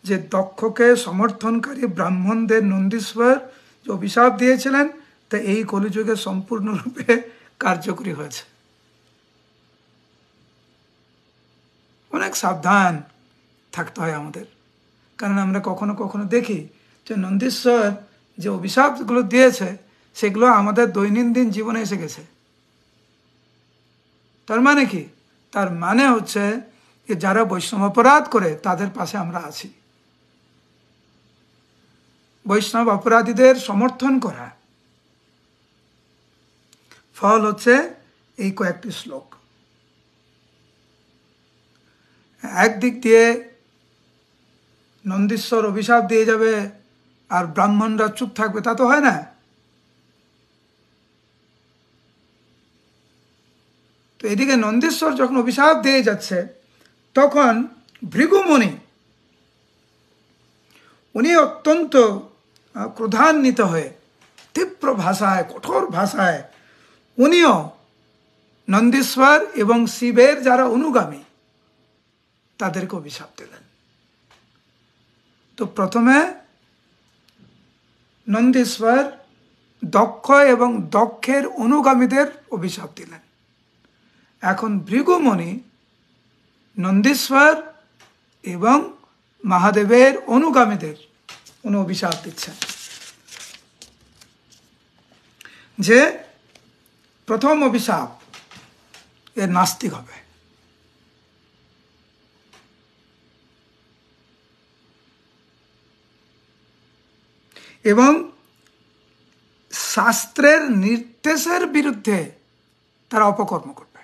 যে দক্ষকে সমর্থনকারী ব্রাহ্মণদের নন্দীশ্বর যে অভিশাপ দিয়েছিলেন তা এই কলিযুগে সম্পূর্ণরূপে কার্যকরী হয়েছে। অনেক সাবধান থাকতে হয় আমাদের, কারণ আমরা কখনো কখনো দেখি যে নন্দীশ্বর যে অভিশাপগুলো দিয়েছে সেগুলো আমাদের দৈনন্দিন জীবনে এসে গেছে। তার মানে কি? তার মানে হচ্ছে যে যারা বৈষ্ণব অপরাধ করে তাদের পাশে আমরা আছি। বৈষ্ণব অপরাধীদের সমর্থন করা ফল হচ্ছে এই কয়েকটি শ্লোক। একদিক দিয়ে নন্দীশ্বর অভিশাপ দিয়ে যাবে আর ব্রাহ্মণরা চুপ থাকবে, তা তো হয় না। তো এদিকে নন্দীশ্বর যখন অভিশাপ দিয়ে যাচ্ছে তখন ভৃগুমুনি উনি অত্যন্ত ক্রোধান্বিত হয়ে তীব্র ভাষায়, কঠোর ভাষায় উনিও নন্দীশ্বর এবং শিবের যারা অনুগামী তাদেরকে অভিশাপ দিলেন। তো প্রথমে নন্দীশ্বর দক্ষ এবং দক্ষের অনুগামীদের অভিশাপ দিলেন। এখন ভৃগুমণি নন্দীশ্বর এবং মহাদেবের অনুগামীদের অভিশাপ দিচ্ছেন যে প্রথম অভিশাপ এর নাস্তিক হবে। এবং শাস্ত্রের নির্দেশের বিরুদ্ধে তারা অপকর্ম করবে।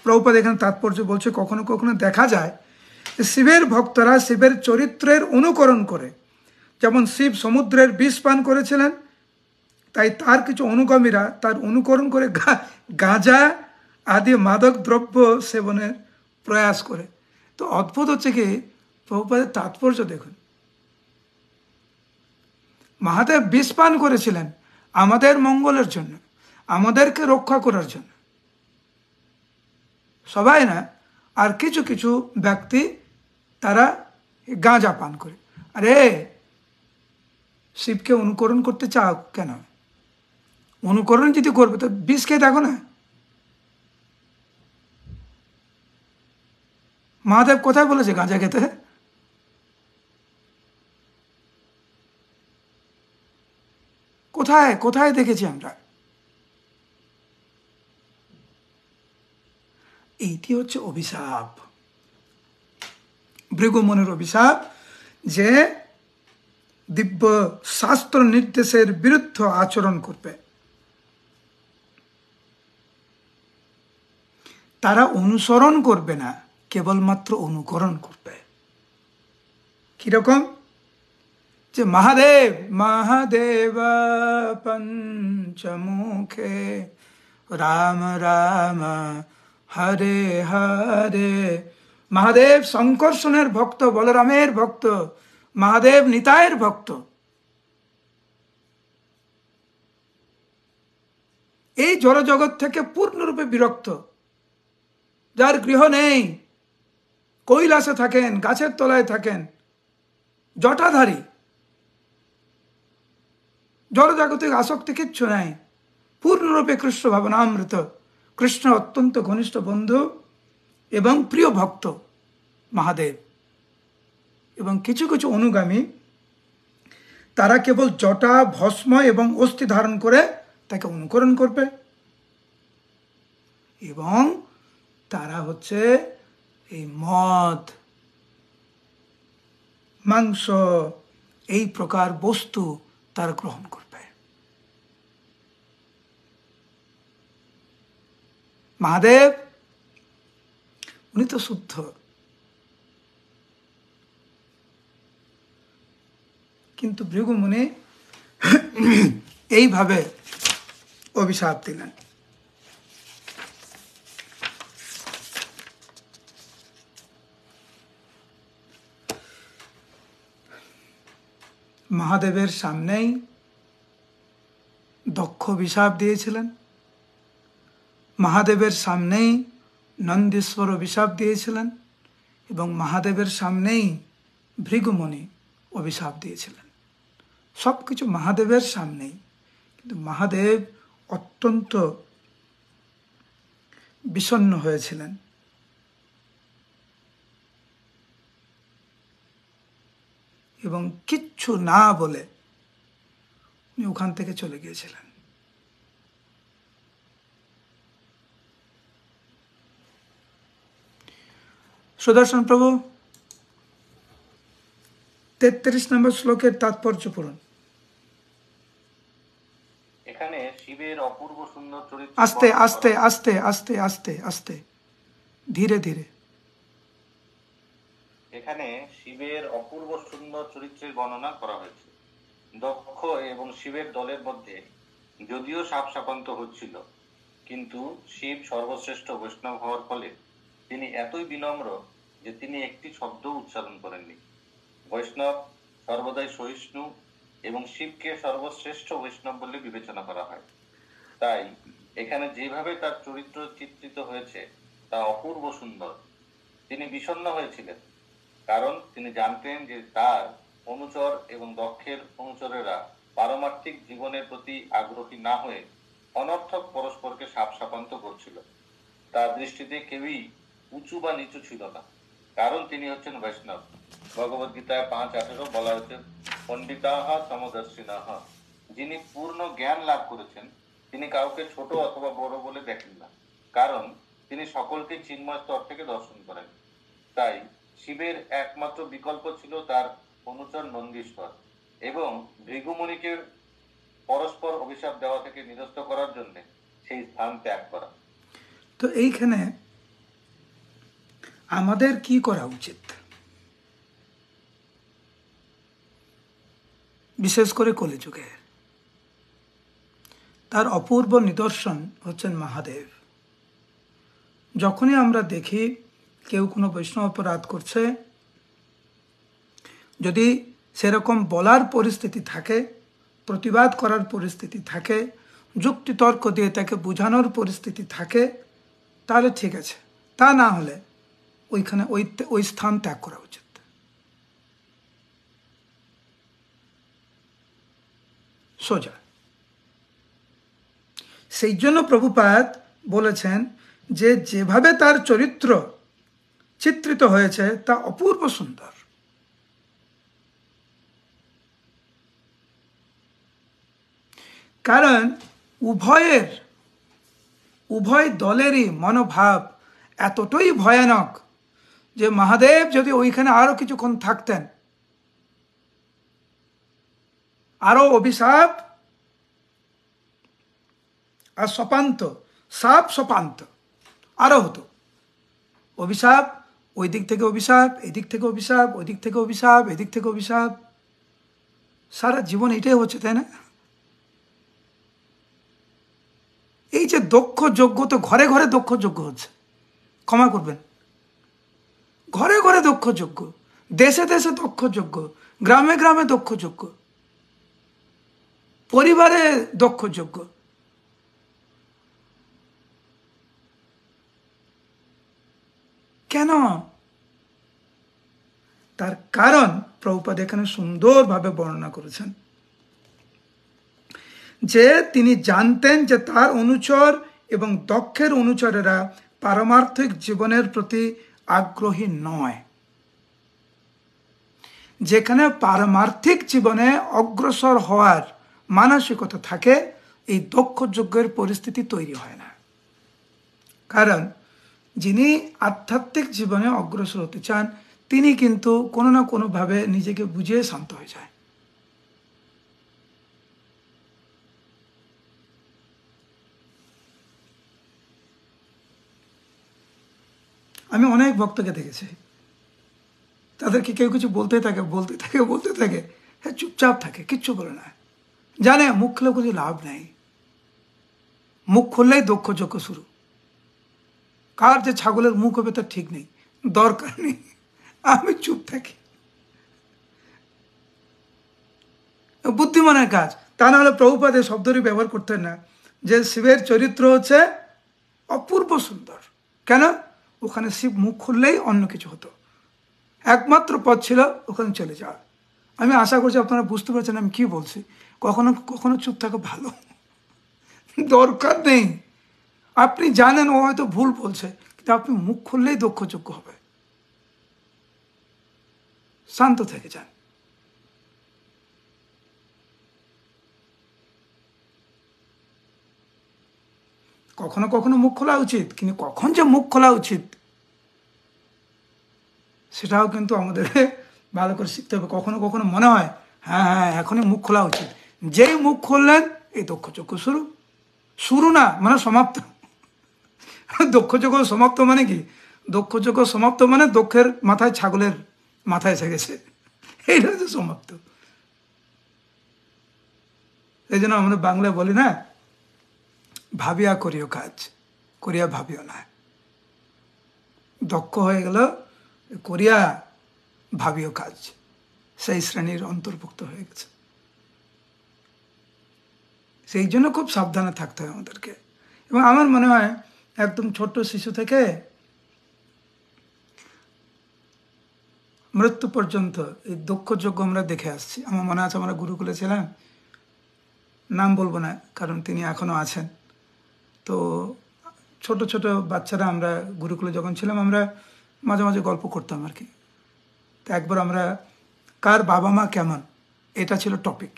প্রভুপাদ এখানে তাৎপর্য বলছে, কখনো কখনো দেখা যায় শিবের ভক্তরা শিবের চরিত্রের অনুকরণ করে, যেমন শিব সমুদ্রের বিষ পান করেছিলেন, তাই তার কিছু অনুগামীরা তার অনুকরণ করে গাঁজা আদি মাদক দ্রব্য সেবনের প্রয়াস করে। তো অদ্ভুত হচ্ছে কি, প্রভুপাদের তাৎপর্য দেখুন, মহাদেব বিষ পান করেছিলেন আমাদের মঙ্গলের জন্য, আমাদেরকে রক্ষা করার জন্য, সবাই না, আর কিছু কিছু ব্যক্তি তারা গাঁজা পান করে। আরে শিবকে অনুকরণ করতে চাও কেন? অনুকরণ যদি করবে তো বিষ খেয়ে দেখো না। মহাদেব কোথায় বলেছে গাঁজা খেতে? কোথায় কোথায় দেখেছি আমরা? এইটি হচ্ছে অভিশাপ, ভৃগুমনের অভিশাপ, যে দিব্য শাস্ত্র নির্দেশের বিরুদ্ধে আচরণ করবে। তারা অনুসরণ করবে না, কেবলমাত্র অনুকরণ করবে। কিরকম? যে মহাদেব মহাদেব পঞ্চমুখে রাম রাম হরে হরে। মহাদেব শঙ্কর্ষণের ভক্ত, বলরামের ভক্ত, মহাদেব নিতাইয়ের ভক্ত। এই জড়জগৎ থেকে পূর্ণরূপে বিরক্ত, যার গৃহ নেই, কৈলাসে থাকেন, গাছের তলায় থাকেন, জটাধারী, জড়জাগতিক আসক্তি কিচ্ছু নাই, পূর্ণরূপে কৃষ্ণ ভাবনামৃত, কৃষ্ণ অত্যন্ত ঘনিষ্ঠ বন্ধু এবং প্রিয় ভক্ত মহাদেব। এবং কিছু কিছু অনুগামী তারা কেবল জটা, ভস্ম এবং অস্থি ধারণ করে তাকে অনুকরণ করবে। এবং তারা হচ্ছে এই মদ, মাংস, এই প্রকার বস্তু তারা গ্রহণ করবে। মহাদেব উনি তো শুদ্ধ, কিন্তু ভৃগুমুনি এইভাবে অভিশাপ দিলেন। মহাদেবের সামনেই দক্ষ অভিশাপ দিয়েছিলেন, মহাদেবের সামনেই নন্দীশ্বর অভিশাপ দিয়েছিলেন, এবং মহাদেবের সামনেই ভৃগুমুনি অভিশাপ দিয়েছিলেন। সব কিছু মহাদেবের সামনেই, কিন্তু মহাদেব অত্যন্ত বিষণ্ণ হয়েছিলেন। এবং কিচ্ছু না বলে উনি ওখান থেকে চলে গিয়েছিলেন। সুদর্শন প্রভু 33 নম্বর শ্লোকের তাৎপর্য পড়ুন। এখানে শিবের অপূর্ব সুন্দর চরিত্র, আস্তে আস্তে আস্তে আস্তে আস্তে আস্তে, ধীরে ধীরে। এখানে শিবের অপূর্ব সুন্দর চরিত্রের বর্ণনা করা হয়েছে। দক্ষ এবং শিবের দলের মধ্যে যদিও সাপ সাপান্ত হচ্ছিল, কিন্তু শিব সর্বশ্রেষ্ঠ বৈষ্ণব হওয়ার ফলে তিনি এতই বিনম্র যে তিনি একটি শব্দ উচ্চারণ করেননি। বৈষ্ণব সর্বদাই সহিষ্ণু এবং শিবকে সর্বশ্রেষ্ঠ বৈষ্ণব বলে বিবেচনা করা হয়। তাই এখানে যেভাবে তার চরিত্র চিত্রিত হয়েছে তা অপূর্ব সুন্দর। তিনি বিষণ্ণ হয়েছিলেন, কারণ তিনি জানতেন যে তার অনুচর এবং দক্ষের অনুচরেরা পারমার্থিক জীবনের প্রতি আগ্রহী না হয়ে অনর্থক পরস্পরকে সাপসাপান্ত করছিল। তার দৃষ্টিতে কেউই উঁচু বা নিচু ছিল না, কারণ তিনি হচ্ছেন বৈষ্ণব। ভগবদ গীতায় 5:18 বলা হয়েছে, পণ্ডিতাহা সমদর্শিনাহা, যিনি পূর্ণ জ্ঞান লাভ করেছেন তিনি কাউকে ছোট অথবা বড় বলে দেখেন না, কারণ তিনি সকলকে চিন্ময় স্তর থেকে দর্শন করেন। তাই শিবের একমাত্র বিকল্প ছিল তার অনুচর নন্দীশ্বর এবং ভৃগুমুনিকে পরস্পর অভিশাপ দেওয়া থেকে নিরস্ত করার জন্য সেই স্থান ত্যাগ করা। তো এইখানে আমাদের কি করা উচিত? বিশেষ করে কলিযুগে তার অপূর্ব নিদর্শন হচ্ছেন মহাদেব। যখনই আমরা দেখি কেউ কোনো বৈষ্ণব অপরাধ করছে, যদি সেরকম বলার পরিস্থিতি থাকে, প্রতিবাদ করার পরিস্থিতি থাকে, যুক্তিতর্ক দিয়ে তাকে বোঝানোর পরিস্থিতি থাকে, তাহলে ঠিক আছে। তা না হলে ওইখানে ওই স্থান ত্যাগ করা উচিত। সোজা। সেই জন্য প্রভুপাদ বলেছেন যে যেভাবে তার চরিত্র চিত্রিত হয়েছে তা অপূর্ব সুন্দর। কারণ উভয় দলেরই মনোভাব এতটাই ভয়ানক যে মহাদেব যদি ওইখানে আরো কিছুক্ষণ থাকতেন, আরো অভিশাপ আর সোপান্ত আরো হতো। অভিশাপ, ওই দিক থেকে অভিশাপ, এদিক থেকে অভিশাপ, ওই দিক থেকে অভিশাপ, এদিক থেকে অভিশাপ, সারা জীবন এটাই হচ্ছে, তাই না? এই যে দক্ষ যজ্ঞ, তো ঘরে ঘরে দক্ষ যজ্ঞ হচ্ছে, ক্ষমা করবেন, ঘরে ঘরে দক্ষ যজ্ঞ, দেশে দেশে দক্ষ যজ্ঞ, গ্রামে গ্রামে দক্ষ যজ্ঞ, পরিবারে দক্ষ যজ্ঞ। কেন? তার কারণ প্রভুপাদ এখানে সুন্দরভাবে বর্ণনা করেছেন যে তিনি জানতেন যে তার অনুচর এবং দক্ষের অনুচরেরা পারমার্থিক জীবনের প্রতি আগ্রহী নয়। যেখানে পারমার্থিক জীবনে অগ্রসর হওয়ার মানসিকতা থাকে, এই দক্ষ যজ্ঞের পরিস্থিতি তৈরি হয় না। কারণ যিনি আধ্যাত্মিক জীবনে অগ্রসর হতে চান তিনি কিন্তু কোনো না কোনোভাবে নিজেকে বুঝিয়ে শান্ত হয়ে যায়। আমি অনেক ভক্তকে দেখেছি, তাদেরকে কেউ কিছু বলতে থাকে, হ্যাঁ চুপচাপ থাকে, কিচ্ছু বলে না, জানে মুখ খুলে কিছু লাভ নেই, মুখ খুললেই দক্ষ যজ্ঞ শুরু। কার যে ছাগলের মুখ হবে তার ঠিক নেই, দরকার নেই, আমি চুপ থাকি, বুদ্ধিমানের কাজ। তা নাহলে প্রভুপাদ এই শব্দটি ব্যবহার করতেন না যে শিবের চরিত্র হচ্ছে অপূর্ব সুন্দর। কেন? ওখানে শিব মুখ খুললেই অন্য কিছু হতো, একমাত্র পথ ছিল ওখানে চলে যাওয়া। আমি আশা করছি আপনারা বুঝতে পারছেন আমি কি বলছি। কখনো কখনো চুপ থাকা ভালো, দরকার নেই। আপনি জানেন ও হয়তো ভুল বলছে, কিন্তু আপনি মুখ খুললেই দক্ষযোগ্য হবে, শান্ত থেকে যান। কখনো কখনো মুখ খোলা উচিত, কিন্তু কখন যে মুখ খোলা উচিত সেটাও কিন্তু আমাদের ভালো করে শিখতে হবে। কখনো কখনো মনে হয় হ্যাঁ এখনই মুখ খোলা উচিত, যেই মুখ খুললেন এই দক্ষযজ্ঞ শুরু না মানে সমাপ্ত। দক্ষযজ্ঞ সমাপ্ত মানে কি? দক্ষযজ্ঞ সমাপ্ত মানে দক্ষের মাথায় ছাগলের মাথা এসে গেছে, এইটা হচ্ছে সমাপ্ত। এই জন্য আমরা বাংলায় বলি না, ভাবিয়া করিও কাজ, করিয়া ভাবিও না। দক্ষ হয়ে গেল করিয়া ভাবিও কাজ, সেই শ্রেণীর অন্তর্ভুক্ত হয়ে গেছে। সেই জন্য খুব সাবধানে থাকতে হয় আমাদেরকে। এবং আমার মনে হয় একদম ছোট্ট শিশু থেকে মৃত্যু পর্যন্ত এই দক্ষযজ্ঞ আমরা দেখে আসছি। আমার মনে আছে আমরা গুরুকুলে ছিলাম, নাম বলবো না কারণ তিনি এখনও আছেন। তো ছোট ছোট বাচ্চারা আমরা গুরুকুলে যখন ছিলাম আমরা মাঝে মাঝে গল্প করতাম আর কি। তো একবার আমরা কার বাবা মা কেমন এটা ছিল টপিক।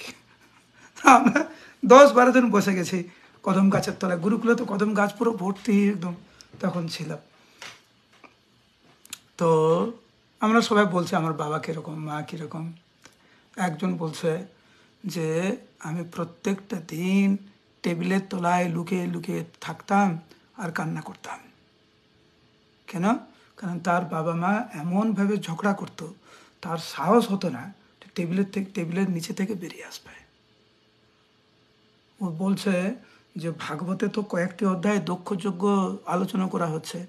আমরা 10-12 জন বসে গেছি কদম গাছের তলায়। গুরুকুলে তো কদম গাছ পুরো ভর্তি একদম তখন ছিলাম। তো আমরা সবাই বলছি আমার বাবা কীরকম, মা কীরকম। একজন বলছে যে আমি প্রত্যেকটা দিন টেবিলের তলায় লুকিয়ে লুকিয়ে থাকতাম আর কান্না করতাম। কেন? কারণ তার বাবা মা এমনভাবে ঝগড়া করতো, তার সাহস হতো না টেবিলের নিচে থেকে বেরিয়ে আসবে। ও বলছে যে ভাগবতে তো কয়েকটি অধ্যায় দক্ষযজ্ঞ আলোচনা করা হচ্ছে,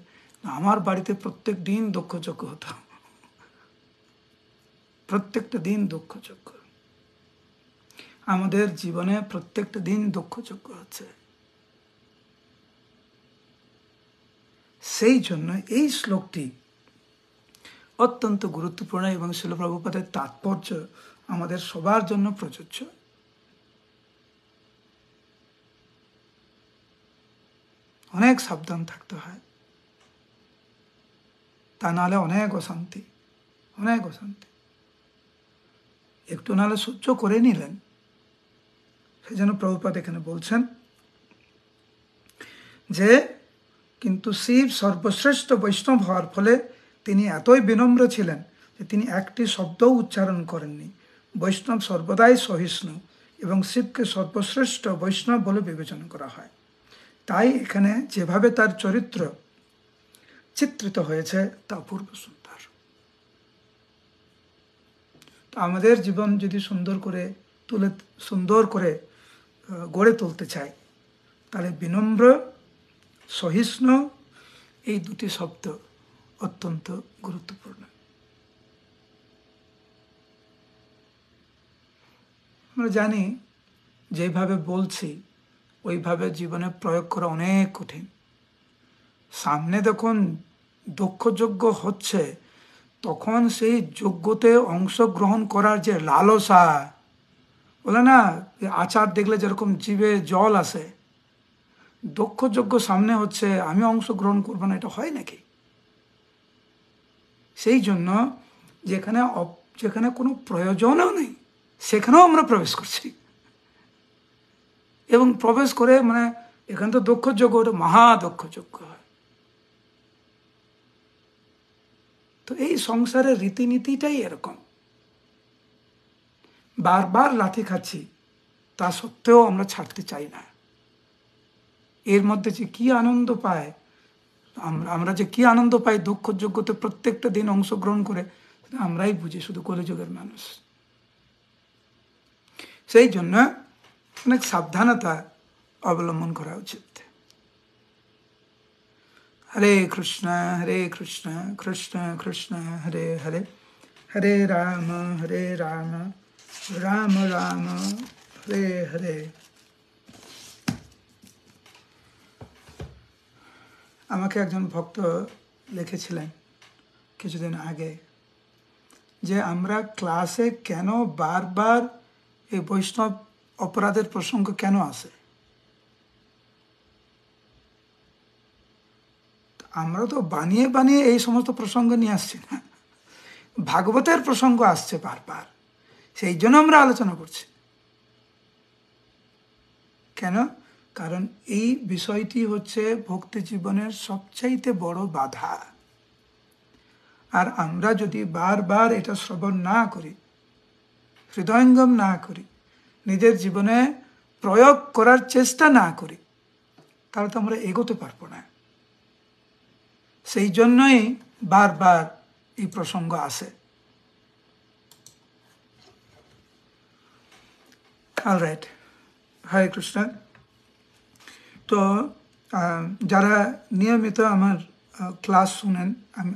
আমার বাড়িতে প্রত্যেক দিন দক্ষযজ্ঞ হতো, প্রত্যেকটা দিন দক্ষযজ্ঞ। আমাদের জীবনে প্রত্যেকটা দিন দক্ষযজ্ঞ হচ্ছে। সেই জন্য এই শ্লোকটি অত্যন্ত গুরুত্বপূর্ণ এবং শিল প্রভুপাদের তাৎপর্য আমাদের সবার জন্য প্রযোজ্য। অনেক সাবধান থাকতে হয়, তা নাহলে অনেক অশান্তি, অনেক অশান্তি। একটু নাহলে সহ্য করে নিলেন। সেই জন্য প্রভুপাদ এখানে বলছেন যে কিন্তু শিব সর্বশ্রেষ্ঠ বৈষ্ণব হওয়ার ফলে তিনি এতই বিনম্র ছিলেন যে তিনি একটি শব্দও উচ্চারণ করেননি। বৈষ্ণব সর্বদাই সহিষ্ণু এবং শিবকে সর্বশ্রেষ্ঠ বৈষ্ণব বলে বিবেচনা করা হয়। তাই এখানে যেভাবে তার চরিত্র চিত্রিত হয়েছে তা অপূর্ব সুন্দর। তো আমাদের জীবন যদি সুন্দর করে গড়ে তুলতে চাই, তাহলে বিনম্র, সহিষ্ণু এই দুটি শব্দ অত্যন্ত গুরুত্বপূর্ণ। আমরা জানি যেভাবে বলছি ওইভাবে জীবনে প্রয়োগ করা অনেক কঠিন। সামনে যখন দক্ষযজ্ঞ হচ্ছে তখন সেই যজ্ঞতে অংশগ্রহণ করার যে লালসা, বলে না আচার দেখলে যেরকম জিভে জল আসে, দক্ষযজ্ঞ সামনে হচ্ছে আমি অংশগ্রহণ করবো না, এটা হয় নাকি? সেই জন্য যেখানে কোনো প্রয়োজনও নেই সেখানেও আমরা প্রবেশ করছি, এবং প্রবেশ করে এখানে তো দক্ষযজ্ঞ, ওটা মহাদক্ষযজ্ঞ হয়। তো এই সংসারের রীতিনীতিটাই এরকম, বারবার লাথি খাচ্ছি, তা সত্ত্বেও আমরা ছাড়তে চাই না। এর মধ্যে যে কি আনন্দ পায়, আমরা যে কি আনন্দ পাই দক্ষযজ্ঞতে প্রত্যেকটা দিন অংশগ্রহণ করে, আমরাই বুঝি, শুধু কলিযুগের মানুষ। সেই জন্য অনেক সাবধানতা অবলম্বন করা উচিত। হরে কৃষ্ণ কৃষ্ণ কৃষ্ণ হরে হরে, হরে রাম রাম রাম হরে হরে। আমাকে একজন ভক্ত লিখেছিলেন কিছুদিন আগে যে আমরা ক্লাসে কেন বারবার এই বৈষ্ণব অপরাধের প্রসঙ্গ কেন আসে। আমরা তো বানিয়ে বানিয়ে এই সমস্ত প্রসঙ্গ নিয়ে আসছি না, ভাগবতের প্রসঙ্গ আসছে বারবার, সেই জন্য আমরা আলোচনা করছি। কেন? কারণ এই বিষয়টি হচ্ছে ভক্তি জীবনের সবচাইতে বড় বাধা। আর আমরা যদি বারবার এটা শ্রবণ না করি, হৃদয়ঙ্গম না করি, নিজের জীবনে প্রয়োগ করার চেষ্টা না করি, তাহলে তো আমরা এগোতে পারবো না। সেই জন্যই বারবার এই প্রসঙ্গ আসে। অলরাইট, হরে কৃষ্ণ। তো যারা নিয়মিত আমার ক্লাস শুনেন,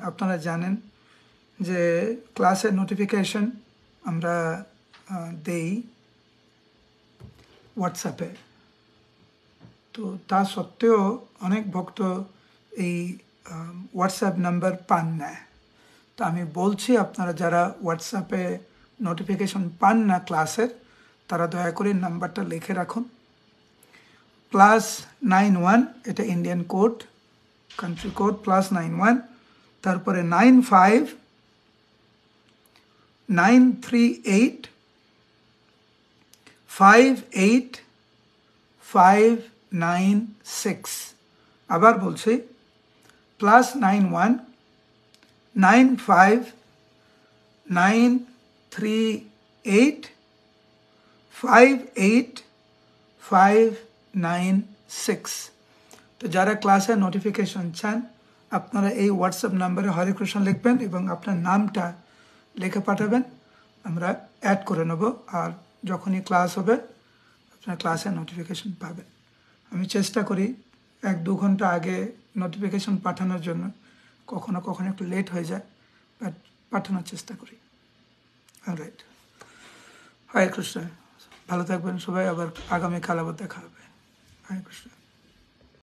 আপনারা জানেন যে ক্লাসের নোটিফিকেশন আমরা দেই হোয়াটসঅ্যাপে। তো তা সত্ত্বেও অনেক ভক্ত এই হোয়াটসঅ্যাপ নাম্বার পান না। তো আমি বলছি, আপনারা যারা হোয়াটসঅ্যাপে নোটিফিকেশন পান না ক্লাসের, তারা দয়া করে নাম্বারটা লিখে রাখুন। +91, এটা ইন্ডিয়ান কোড, কান্ট্রি কোড +91, তারপরে 95,938,596, আবার বলছি +91,958,596। তো যারা ক্লাসের নোটিফিকেশন চান আপনারা এই হোয়াটসঅ্যাপ নাম্বারে হরে কৃষ্ণ লিখবেন এবং আপনার নামটা লিখে পাঠাবেন, আমরা অ্যাড করে নেব। আর যখনই ক্লাস হবে আপনার ক্লাসের নোটিফিকেশন পাবেন। আমি চেষ্টা করি 1-2 ঘন্টা আগে নোটিফিকেশন পাঠানোর জন্য, কখনো কখনো একটু লেট হয়ে যায়, বাট পাঠানোর চেষ্টা করি। অলরাইট, হরে কৃষ্ণ, ভালো থাকবেন সবাই, আবার আগামীকাল আবার দেখা হবে। হরে কৃষ্ণ।